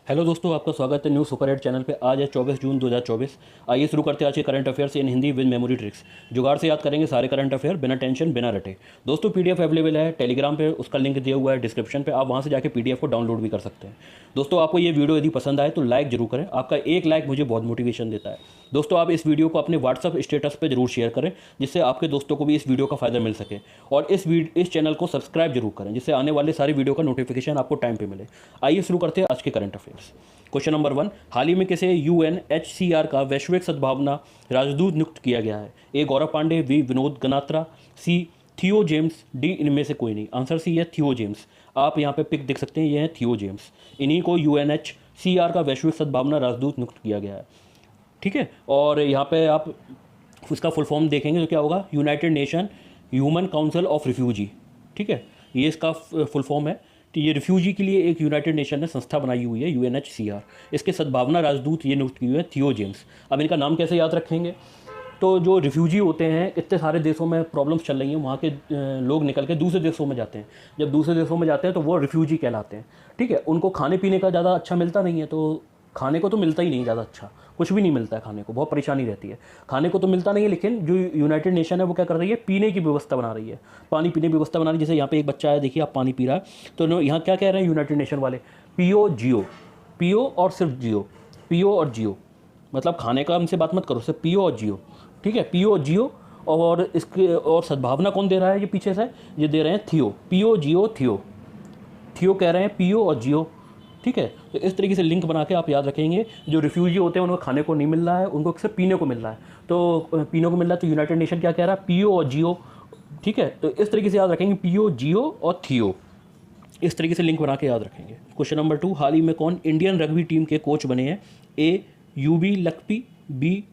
Hello दोस्तों, आपका स्वागत है न्यू सुपर एट चैनल पे। आज है 24 जून 2024। आइए शुरू करते हैं आज के current affairs in Hindi with memory tricks. जुगाड़ से याद करेंगे सारे करंट अफेयर, बिना टेंशन बिना रटे। दोस्तों पीडीएफ अवेलेबल है टेलीग्राम पे, उसका लिंक दिया हुआ है डिस्क्रिप्शन पे, आप वहाँ से जाके पीडीएफ को डाउनलोड भी कर सकते हैं। दोस्तों आपको ये वीडियो यदि पसंद आए तो लाइक जरूर करें, आपका एक लाइक मुझे बहुत मोटिवेशन देता है। दोस्तों आप इस वीडियो को अपने व्हाट्सअप स्टेटस पर जरूर शेयर करें, जिससे आपके दोस्तों को भी इस वीडियो का फायदा मिल सके। और इस चैनल को सब्सक्राइब जरूर करें, जिससे आने वाले सारी वीडियो का नोटिफिकेशन आपको टाइम पे मिले। आइए शुरू करते हैं आज के करंट अफेयर्स। क्वेश्चन नंबर 1, हाल ही में किसे यूएनएचसीआर का वैश्विक सद्भावना राजदूत नियुक्त किया गया है? ए गौरव पांडे, बी विनोद गनात्रा, सी थियो जेम्स, डी इनमें से कोई नहीं। आंसर सी है थियो जेम्स। आप यहाँ पे पिक देख सकते हैं, ये है थियो जेम्स। इन्हीं को यूएनएचसीआर का वैश्विक सद्भावना राजदूत नियुक्त किया गया है। ठीक है, और यहाँ पे आप उसका फुल फॉर्म देखेंगे तो क्या होगा? United nation human council of refugee. ठीक है, ये इसका फुल फॉर्म है। तो ये रिफ्यूजी के लिए एक यूनाइटेड नेशन ने संस्था बनाई हुई है, यूएनएचसीआर। इसके सद्भावना राजदूत ये नियुक्त किए हुए हैं थियो जेम्स। अब इनका नाम कैसे याद रखेंगे? तो जो रिफ्यूजी होते हैं, इतने सारे देशों में प्रॉब्लम्स चल रही हैं, वहाँ के लोग निकल के दूसरे देशों में जाते हैं। जब दूसरे देशों में जाते हैं तो वो रिफ्यूजी कहलाते हैं। ठीक है, उनको खाने पीने का ज़्यादा अच्छा मिलता नहीं है, तो खाने को तो मिलता ही नहीं ज़्यादा अच्छा, कुछ भी नहीं मिलता है खाने को, बहुत परेशानी रहती है। खाने को तो मिलता नहीं है, लेकिन जो यूनाइटेड नेशन है वो क्या कर रही है? पीने की व्यवस्था बना रही है, पानी पीने की व्यवस्था बना रही है। जैसे यहाँ पे एक बच्चा है, देखिए आप पानी पी रहा है, तो यहाँ क्या कह रहे हैं यूनाइटेड नेशन वाले? पियो जियो। पियो और सिर्फ जियो, पियो और जियो, मतलब खाने का हमसे बात मत करो, सिर्फ पियो और जियो। ठीक है, पियो और जियो। और इसके और सद्भावना कौन दे रहा है? ये पीछे से ये दे रहे हैं थियो। पियो जियो थियो, थियो कह रहे हैं पियो और जियो। ठीक है, तो इस तरीके से लिंक बना के आप याद रखेंगे। जो रिफ्यूजी होते हैं उनको खाने को नहीं मिल रहा है, उनको सिर्फ पीने को मिल रहा है। तो पीने को मिल रहा है, तो यूनाइटेड नेशन क्या कह रहा है? पियो और जियो। ठीक है, तो इस तरीके से याद रखेंगे, पियो जियो और थियो। इस तरीके से लिंक बना के याद रखेंगे। क्वेश्चन नंबर 2, हाल ही में कौन इंडियन रग्बी टीम के कोच बने हैं? ए यूबी लक्पी, बी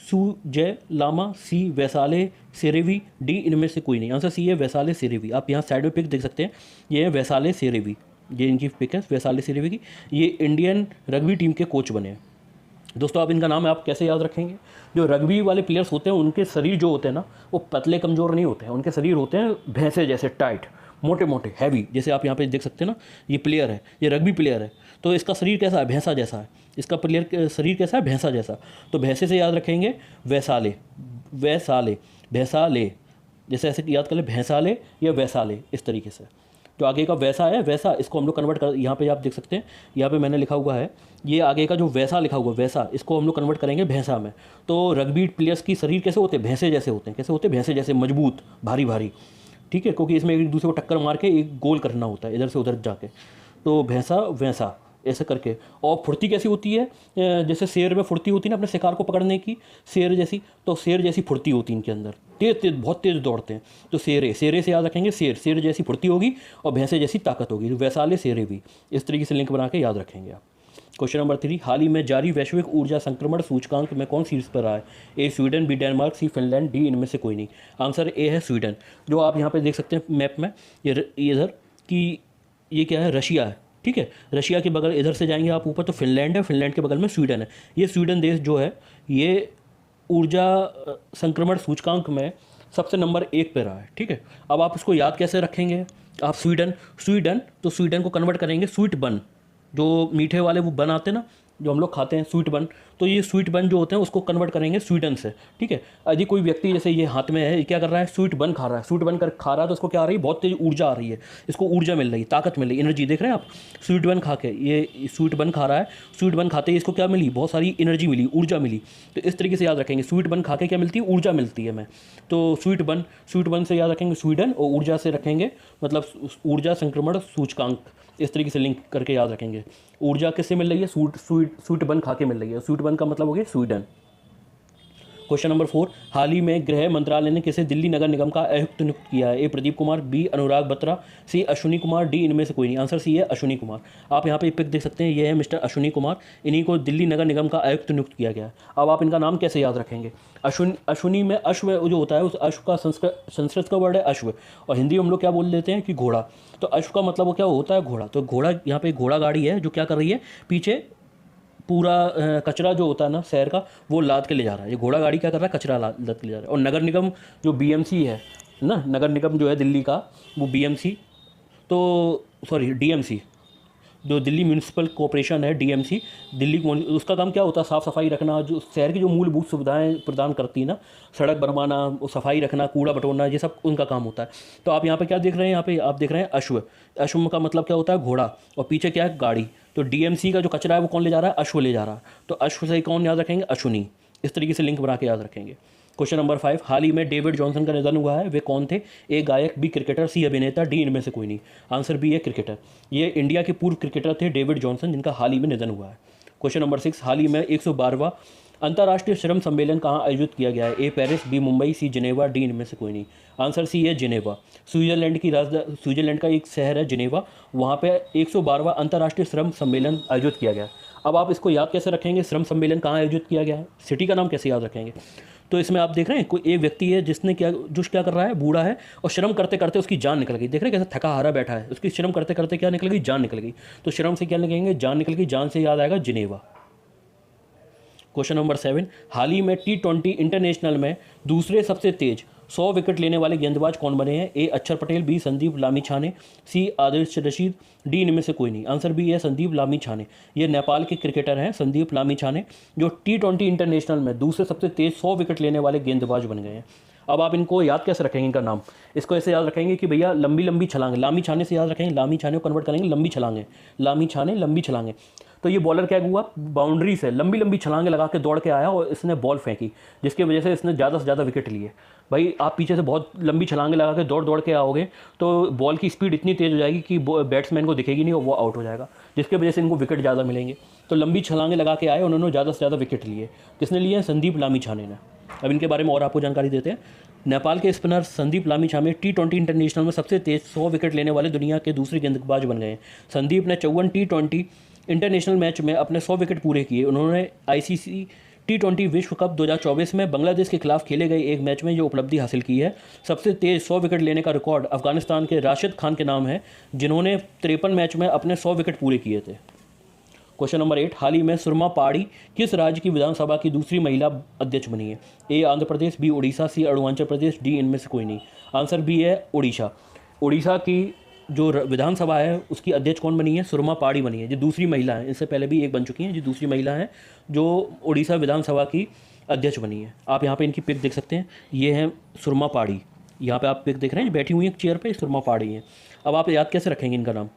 सुजय लामा, सी वैसाले सेरेवी, डी इनमें से कोई नहीं। आंसर सी है वैसाले सेरेवी। आप यहाँ साइड में पिक देख सकते हैं, ये है वैसाले सेरेवी, ये इनकी पिक है वैसाले सेरेवी की। ये इंडियन रग्बी टीम के कोच बने हैं। दोस्तों आप इनका नाम आप कैसे याद रखेंगे? जो रग्बी वाले प्लेयर्स होते हैं उनके शरीर जो होते हैं ना, वो पतले कमज़ोर नहीं होते हैं, उनके शरीर होते हैं भैंसे जैसे टाइट, मोटे मोटे हैवी। जैसे आप यहाँ पे देख सकते हैं ना, ये प्लेयर है, ये रग्बी प्लेयर है, तो इसका शरीर कैसा है? भैंसा जैसा है। इसका प्लेयर शरीर कैसा है? भैंसा जैसा। तो भैंसे से याद रखेंगे वैसाले, वैसाले, भैंसाले। जैसे ऐसे याद कर ले, भैंसाले या वैसाले, इस तरीके से। जो आगे का वैसा है, वैसा, इसको हम लोग कन्वर्ट कर, यहाँ पे आप देख सकते हैं, यहाँ पे मैंने लिखा हुआ है, ये आगे का जो वैसा लिखा हुआ है वैसा, इसको हम लोग कन्वर्ट करेंगे भैंसा में। तो रग्बी प्लेयर्स की शरीर कैसे होते हैं? भैंसे जैसे होते हैं। कैसे होते हैं? भैंसे जैसे, मजबूत, भारी भारी। ठीक है, क्योंकि इसमें एक दूसरे को टक्कर मार के एक गोल करना होता है, इधर से उधर जाके। तो भैंसा वैसा ऐसे करके। और फुर्ती कैसी होती है? जैसे शेर में फुर्ती होती है ना अपने शिकार को पकड़ने की, शेर जैसी। तो शेर जैसी फुर्ती होती है इनके अंदर, तेज तेज, बहुत तेज दौड़ते हैं। तो शेरे, शेरे से याद रखेंगे शेर, शेर जैसी फुर्ती होगी और भैंसे जैसी ताकत होगी। वैसाले शेरे भी, इस तरीके से लिंक बना के याद रखेंगे आप। क्वेश्चन नंबर 3, हाल ही में जारी वैश्विक ऊर्जा संक्रमण सूचकांक में कौन शीर्ष पर रहा है? ए स्वीडन, बी डेनमार्क, सी फिनलैंड, डी इनमें से कोई नहीं। आंसर ए है स्वीडन। जो आप यहाँ पे देख सकते हैं मैप में, ये इधर कि ये क्या है? रशिया है। ठीक है, रशिया के बगल इधर से जाएंगे आप ऊपर तो फिनलैंड है, फिनलैंड के बगल में स्वीडन है। ये स्वीडन देश जो है, ये ऊर्जा संक्रमण सूचकांक में सबसे नंबर 1 पे रहा है। ठीक है, अब आप इसको याद कैसे रखेंगे? आप स्वीडन, स्वीडन, तो स्वीडन को कन्वर्ट करेंगे स्वीट बन, जो मीठे वाले वो बन आते हैं ना, जो हम लोग खाते हैं स्वीट बन, तो ये स्वीट बन जो होते हैं उसको कन्वर्ट करेंगे स्वीडन से। ठीक है, यदि कोई व्यक्ति जैसे ये हाथ में है, ये क्या कर रहा है? स्वीट बन खा रहा है, स्वीट बन कर खा रहा है, तो उसको क्या आ रही है? बहुत तेज ऊर्जा आ रही है, इसको ऊर्जा मिल रही है, ताकत मिल रही है, एनर्जी। देख रहे हैं आप, स्वीट बन खा के, ये स्वीट बन खा रहा है, स्वीट बन खाते ही इसको क्या मिली? बहुत सारी एनर्जी मिली, ऊर्जा मिली। तो इस तरीके से याद रखेंगे, स्वीट बन खा के क्या मिलती है? ऊर्जा मिलती है हमें। तो स्वीट बन से याद रखेंगे स्वीडन, और ऊर्जा से रखेंगे मतलब ऊर्जा संक्रमण सूचकांक। इस तरीके से लिंक करके याद रखेंगे। ऊर्जा किससे मिल रही है? स्वीट बन खा के मिल रही है। स्वीट बन का मतलब हो गया स्वीडन। क्वेश्चन नंबर 4, हाल ही में गृह मंत्रालय ने किसे दिल्ली नगर निगम का आयुक्त नियुक्त किया है? ए प्रदीप कुमार, बी अनुराग बत्रा, सी अश्विनी कुमार, डी इनमें से कोई नहीं। आंसर सी है अश्विनी कुमार। आप यहाँ पे पिक देख सकते हैं, ये है मिस्टर अश्विनी कुमार। इन्हीं को दिल्ली नगर निगम का आयुक्त नियुक्त किया गया है। अब आप इनका नाम कैसे याद रखेंगे? अश्विनी में अश्व जो होता है, उस अश्व का संस्कृत का वर्ड है अश्व, और हिंदी हम लोग क्या बोल देते हैं कि घोड़ा। तो अश्व का मतलब वो क्या होता है? घोड़ा। तो घोड़ा, यहाँ पे घोड़ा गाड़ी है जो क्या कर रही है? पीछे पूरा कचरा जो होता है ना शहर का, वो लाद के ले जा रहा है। ये घोड़ा गाड़ी क्या कर रहा है? कचरा लाद के ले जा रहा है। और नगर निगम जो बीएमसी है ना, नगर निगम जो है दिल्ली का, वो बीएमसी, तो सॉरी डीएमसी, जो दिल्ली म्यूनिसिपल कॉरपोरेशन है डीएमसी, उसका काम क्या होता है? साफ़ सफाई रखना, जो शहर की जो मूलभूत सुविधाएं प्रदान करती है ना, सड़क बनवाना, सफाई रखना, कूड़ा बटोरना, ये सब उनका काम होता है। तो आप यहाँ पे क्या देख रहे हैं? यहाँ पे आप देख रहे हैं अश्व। अश्व का मतलब क्या होता है? घोड़ा। और पीछे क्या है? गाड़ी। तो डीएमसी का जो कचरा है वो कौन ले जा रहा है? अश्व ले जा रहा है। तो अश्व से कौन याद रखेंगे? अश्विनी। इस तरीके से लिंक बना के याद रखेंगे। क्वेश्चन नंबर 5, हाल ही में डेविड जॉनसन का निधन हुआ है, वे कौन थे? ए गायक, बी क्रिकेटर, सी अभिनेता, डी इनमें से कोई नहीं। आंसर बी है क्रिकेटर। ये इंडिया के पूर्व क्रिकेटर थे डेविड जॉनसन, जिनका हाल ही में निधन हुआ है। क्वेश्चन नंबर 6, हाल ही में 112वां अंतर्राष्ट्रीय श्रम सम्मेलन कहाँ आयोजित किया गया है? A Paris, B Mumbai, C Geneva, D इनमें से कोई नहीं। आंसर सी है जिनेवा। स्विट्जरलैंड का एक शहर है जिनेवा, वहाँ पे 112वां अंतर्राष्ट्रीय श्रम सम्मेलन आयोजित किया गया। अब आप इसको याद कैसे रखेंगे? श्रम सम्मेलन कहाँ आयोजित किया गया है, सिटी का नाम कैसे याद रखेंगे? तो इसमें आप देख रहे हैं कोई एक व्यक्ति है जिसने क्या कर रहा है, बूढ़ा है, और श्रम करते करते उसकी जान निकल गई। देख रहे हैं कैसे थका हारा बैठा है, उसकी श्रम करते करते क्या निकल गई? जान निकल गई। तो श्रम से क्या लिखेंगे? जान निकल गई। जान से याद आएगा जिनेवा। क्वेश्चन नंबर 7, हाल ही में T20 इंटरनेशनल में दूसरे सबसे तेज 100 विकेट लेने वाले गेंदबाज कौन बने हैं? ए अक्षर पटेल, बी संदीप लामिछाने, सी आदिल रशीद, डी इनमें से कोई नहीं। आंसर बी है संदीप लामिछाने। ये नेपाल के क्रिकेटर हैं संदीप लामिछाने, जो T20 इंटरनेशनल में दूसरे सबसे तेज 100 विकेट लेने वाले गेंदबाज बन गए हैं। अब आप इनको याद कैसे रखेंगे? इनका नाम इसको ऐसे याद रखेंगे कि भैया लंबी लंबी छलांगे, लामिछाने से याद रखेंगे, लामिछाने को कन्वर्ट करेंगे लंबी छलांगे, लामिछाने लंबी छलांगे। तो ये बॉलर क्या हुआ? बाउंड्री से लंबी लंबी छलांगे लगा के दौड़ के आया और इसने बॉल फेंकी, जिसकी वजह से इसने ज़्यादा से ज़्यादा विकेट लिए। भाई आप पीछे से बहुत लंबी छलांगे लगा के दौड़ के आओगे तो बॉल की स्पीड इतनी तेज़ हो जाएगी कि बैट्समैन को दिखेगी नहीं और वो आउट हो जाएगा, जिसकी वजह से इनको विकेट ज़्यादा मिलेंगे। तो लंबी छलांगे लगा के आए, उन्होंने ज़्यादा से ज़्यादा विकेट लिए। किसने लिए? संदीप लामिछाने ने। अब इनके बारे में और आपको जानकारी देते हैं। नेपाल के spinner Sandeep Lamichhane T20 international में सबसे तेज 100 विकेट लेने वाले दुनिया के दूसरे गेंदबाज बन गए। संदीप ने 54 T20 इंटरनेशनल मैच में अपने 100 विकेट पूरे किए। उन्होंने ICC T20 विश्व कप 2024 में बांग्लादेश के खिलाफ खेले गए एक मैच में ये उपलब्धि हासिल की है। सबसे तेज 100 विकेट लेने का रिकॉर्ड अफगानिस्तान के राशिद खान के नाम है, जिन्होंने 53 मैच में अपने 100 विकेट पूरे किए थे। क्वेश्चन नंबर 8, हाल ही में सुरमा पाड़ी किस राज्य की विधानसभा की दूसरी महिला अध्यक्ष बनी है? ए आंध्र प्रदेश, बी उड़ीसा, सी अरुणाचल प्रदेश, डी इनमें से कोई नहीं। आंसर बी है उड़ीसा। उड़ीसा की जो विधानसभा है उसकी अध्यक्ष कौन बनी है? सुरमा पाड़ी बनी है, जो दूसरी महिला है। इससे पहले भी एक बन चुकी हैं, जो दूसरी महिला है जो उड़ीसा विधानसभा की अध्यक्ष बनी है। आप यहाँ पे इनकी पिक देख सकते हैं, ये है सुरमा पाड़ी। यहाँ पे आप पिक देख रहे हैं, बैठी हुई है चेयर पे, सुरमा पाड़ी है। अब आप याद कैसे रखेंगे इनका नाम?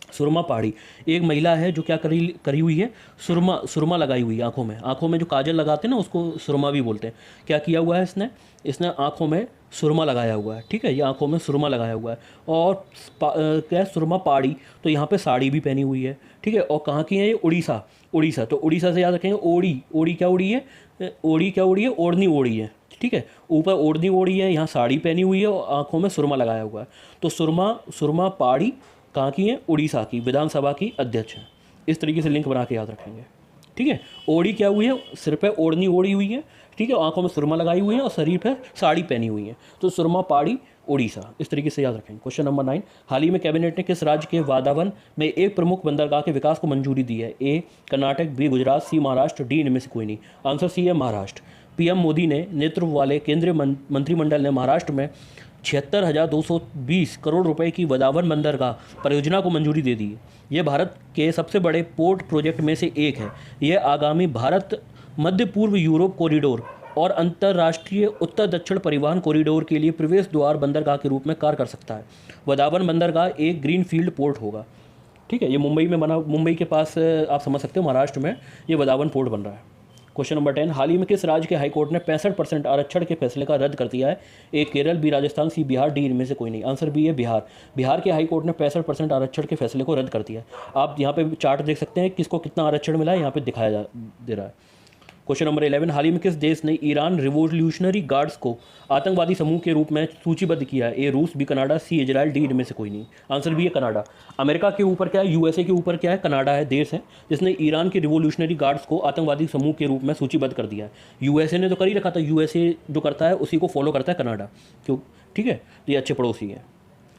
सुरमा पहाड़ी एक महिला है जो क्या करी हुई है? सुरमा लगाई हुई है आंखों में जो काजल लगाते हैं ना, उसको सुरमा भी बोलते हैं। क्या किया हुआ है इसने आंखों में सुरमा लगाया हुआ है। ठीक है, ये आंखों में सुरमा लगाया हुआ है। और क्या है? सुरमा पहाड़ी। तो यहाँ पे साड़ी भी पहनी हुई है। ठीक है, और कहाँ की है ये? उड़ीसा। तो उड़ीसा से याद रखेंगे ओड़ी क्या उड़ी है? ओढ़नी ओढ़ी है। ठीक है, ऊपर ओढ़नी ओढ़ी है, यहाँ साड़ी पहनी हुई है और आंखों में सुरमा लगाया हुआ है। तो सुरमा पहाड़ी कहाँ की है? उड़ीसा की विधानसभा की अध्यक्ष है। इस तरीके से लिंक बना के याद रखेंगे। ठीक है, ओड़ी क्या हुई है? सिर पे ओढ़नी ओढ़ी हुई है। ठीक है, आंखों में सुरमा लगाई हुई है और शरीर पर साड़ी पहनी हुई है। तो सुरमा पहाड़ी उड़ीसा, इस तरीके से याद रखेंगे। क्वेश्चन नंबर 9, हाल ही में कैबिनेट ने किस राज्य के वादावन में एक प्रमुख बंदरगाह के विकास को मंजूरी दी है? ए कर्नाटक, बी गुजरात, सी महाराष्ट्र, डी इनमें से कोई नहीं। आंसर सी है महाराष्ट्र। पीएम मोदी ने नेतृत्व वाले केंद्रीय मंत्रिमंडल ने महाराष्ट्र में 76,220 करोड़ रुपए की वदावन बंदरगाह परियोजना को मंजूरी दे दी है। यह भारत के सबसे बड़े पोर्ट प्रोजेक्ट में से एक है। यह आगामी भारत मध्य पूर्व यूरोप कॉरिडोर और अंतर्राष्ट्रीय उत्तर दक्षिण परिवहन कॉरिडोर के लिए प्रवेश द्वार बंदरगाह के रूप में कार्य कर सकता है। वदावन बंदरगाह एक ग्रीनफील्ड पोर्ट होगा। ठीक है, ये मुंबई के पास आप समझ सकते हो, महाराष्ट्र में ये वदावन पोर्ट बन रहा है। क्वेश्चन नंबर 10, हाल ही में किस राज्य के हाईकोर्ट ने 65% आरक्षण के फैसले का रद्द कर दिया है? ए केरल, बी राजस्थान, सी बिहार, डी इनमें से कोई नहीं। आंसर बी है बिहार। बिहार के हाईकोर्ट ने 65% आरक्षण के फैसले को रद्द कर दिया है। आप यहाँ पे चार्ट देख सकते हैं किसको कितना आरक्षण मिला है, यहाँ पे दिखाया दे रहा है। क्वेश्चन नंबर 11, हाल ही में किस देश ने ईरान रिवोल्यूशनरी गार्ड्स को आतंकवादी समूह के रूप में सूचीबद्ध किया है? ए रूस, B Canada, C Israel, D इनमें से कोई नहीं। आंसर बी है कनाडा। अमेरिका के ऊपर क्या है? यूएसए के ऊपर क्या है? कनाडा है, देश है जिसने ईरान के रिवोल्यूशनरी गार्ड्स को आतंकवादी समूह के रूप में सूचीबद्ध कर दिया है। यूएसए ने तो कर ही रखा था, यूएसए जो करता है उसी को फॉलो करता है कनाडा। क्यों? ठीक है, तो ये अच्छे पड़ोसी हैं।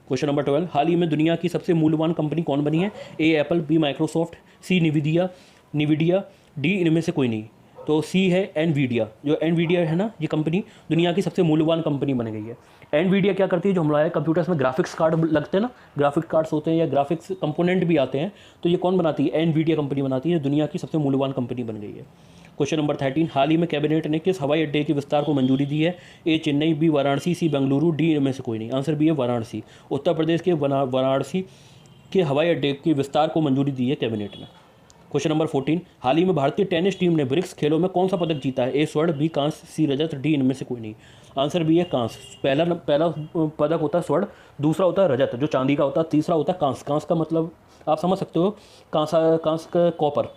क्वेश्चन नंबर 12, हाल ही में दुनिया की सबसे मूल्यवान कंपनी कौन बनी है? ए एप्पल, बी माइक्रोसॉफ्ट, सी निविडिया, डी इनमें से कोई नहीं। तो सी है एनवीडिया। जो एनवीडिया है ना, ये कंपनी दुनिया की सबसे मूल्यवान कंपनी बन गई है। एनवीडिया क्या करती है, जो हमारे कंप्यूटर्स में ग्राफिक्स कार्ड लगते हैं ना, ग्राफिक कार्ड्स होते हैं या ग्राफिक्स कंपोनेंट भी आते हैं, तो ये कौन बनाती है, एनवीडिया कंपनी बनाती है, दुनिया की सबसे मूल्यवान कंपनी बन गई है। क्वेश्चन नंबर 13, हाल ही में कैबिनेट ने किस हवाई अड्डे के विस्तार को मंजूरी दी है? ए चेन्नई, बी वाराणसी, सी बेंगलुरु, डी में से कोई नहीं। आंसर बी है वाराणसी। उत्तर प्रदेश के वाराणसी के हवाई अड्डे के विस्तार को मंजूरी दी है कैबिनेट ने। क्वेश्चन नंबर 14, हाल ही में भारतीय टेनिस टीम ने ब्रिक्स खेलों में कौन सा पदक जीता है? ए स्वर्ण, बी कांस्य, सी रजत, डी इनमें से कोई नहीं। आंसर बी है कांस्य। पहला पदक होता है स्वर्ण, दूसरा होता है रजत जो चांदी का होता है, तीसरा होता है कांस्य। कांस्य का मतलब आप समझ सकते हो, कांस्य का कॉपर,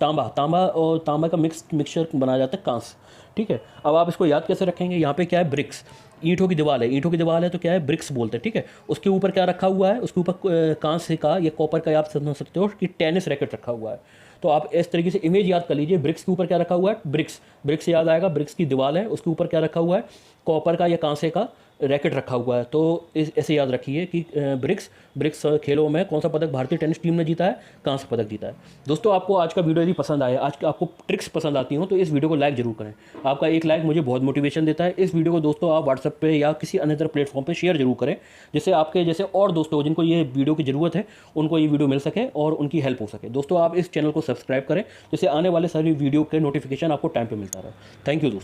तांबा और तांबा का मिक्सचर बनाया जाता है कांस्य। ठीक है, अब आप इसको याद कैसे रखेंगे? यहाँ पे क्या है, ब्रिक्स, ईंटों की दीवार है, ईंटों की दीवार है तो क्या है, ब्रिक्स बोलते हैं। ठीक है, उसके ऊपर क्या रखा हुआ है, उसके ऊपर कांस्य का या कॉपर का आप समझ सकते हो कि टेनिस रैकेट रखा हुआ है। तो आप इस तरीके से इमेज याद कर लीजिए, ब्रिक्स के ऊपर क्या रखा हुआ है, ब्रिक्स याद आएगा, ब्रिक्स की दीवार है, उसके ऊपर क्या रखा हुआ है, कॉपर का या कांसे का रैकेट रखा हुआ है। तो ऐसे याद रखिए कि ब्रिक्स खेलों में कौन सा पदक भारतीय टेनिस टीम ने जीता है, कांस्य पदक जीता है। दोस्तों, आपको आज का वीडियो यदि पसंद आया, आज आपको ट्रिक्स पसंद आती हो, तो इस वीडियो को लाइक जरूर करें। आपका एक लाइक मुझे बहुत मोटिवेशन देता है। इस वीडियो को दोस्तों आप व्हाट्सएप पे या किसी अन्य तरह प्लेटफॉर्म पे शेयर जरूर करें, जिससे आपके जैसे और दोस्तों जिनको ये वीडियो की ज़रूरत है, उनको ये वीडियो मिल सके और उनकी हेल्प हो सके। दोस्तों, आप इस चैनल को सब्सक्राइब करें, जिससे आने वाले सारी वीडियो के नोटिफिकेशन आपको टाइम पर मिलता रहे। थैंक यू दोस्तों।